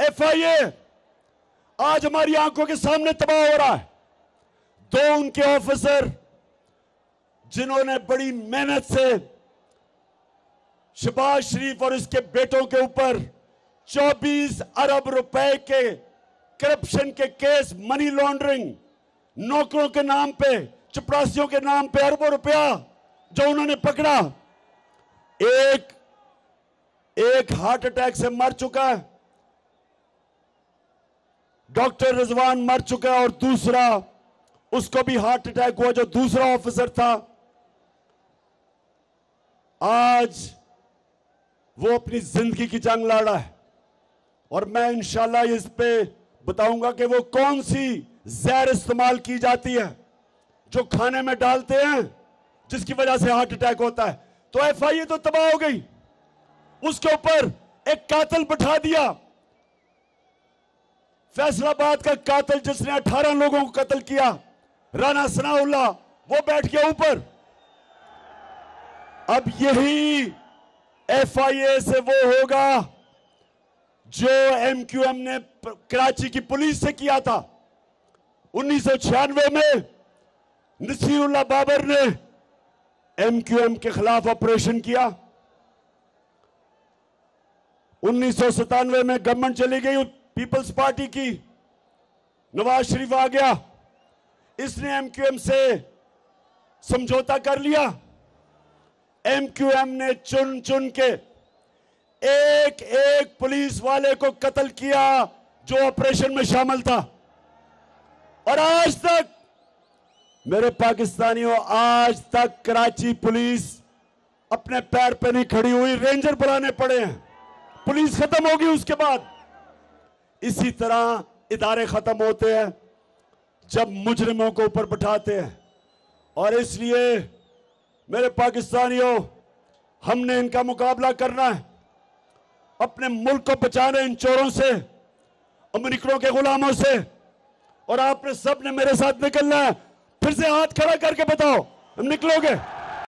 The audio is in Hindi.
FIA आज हमारी आंखों के सामने तबाह हो रहा है। दो उनके ऑफिसर जिन्होंने बड़ी मेहनत से शहबाज शरीफ और उसके बेटों के ऊपर 24 अरब रुपए के करप्शन के केस, मनी लॉन्ड्रिंग, नौकरों के नाम पे, चपरासियों के नाम पे अरबों रुपया जो उन्होंने पकड़ा, एक हार्ट अटैक से मर चुका है, डॉक्टर रिजवान मर चुका है, और दूसरा उसको भी हार्ट अटैक हुआ जो दूसरा ऑफिसर था। आज वो अपनी जिंदगी की जंग लड़ रहा है और मैं इंशाल्लाह इस पे बताऊंगा कि वो कौन सी जहर इस्तेमाल की जाती है जो खाने में डालते हैं जिसकी वजह से हार्ट अटैक होता है। तो FIA तो तबाह हो गई, उसके ऊपर एक कातिल बैठा दिया, फैसलाबाद का कातिल जिसने 18 लोगों को कत्ल किया, राना सनाउल्लाह, वो बैठ गया ऊपर। अब यही FIA से वो होगा जो MQM ने कराची की पुलिस से किया था। 1996 में नसीरुल्लाह बाबर ने MQM के खिलाफ ऑपरेशन किया। 1997 में गवर्नमेंट चली गई पीपल्स पार्टी की, नवाज शरीफ आ गया, इसने MQM से समझौता कर लिया। MQM ने चुन चुन के एक एक पुलिस वाले को कत्ल किया जो ऑपरेशन में शामिल था। और आज तक मेरे पाकिस्तानियों, आज तक कराची पुलिस अपने पैर पे नहीं खड़ी हुई, रेंजर बुलाने पड़े हैं। पुलिस खत्म होगी उसके बाद। इसी तरह इदारे खत्म होते हैं जब मुजरिमों को ऊपर बिठाते हैं। और इसलिए मेरे पाकिस्तानियों, हमने इनका मुकाबला करना है, अपने मुल्क को बचाना इन चोरों से, अमेरिकनों के गुलामों से। और आपने सब ने मेरे साथ निकलना है। फिर से हाथ खड़ा करके बताओ, हम निकलोगे?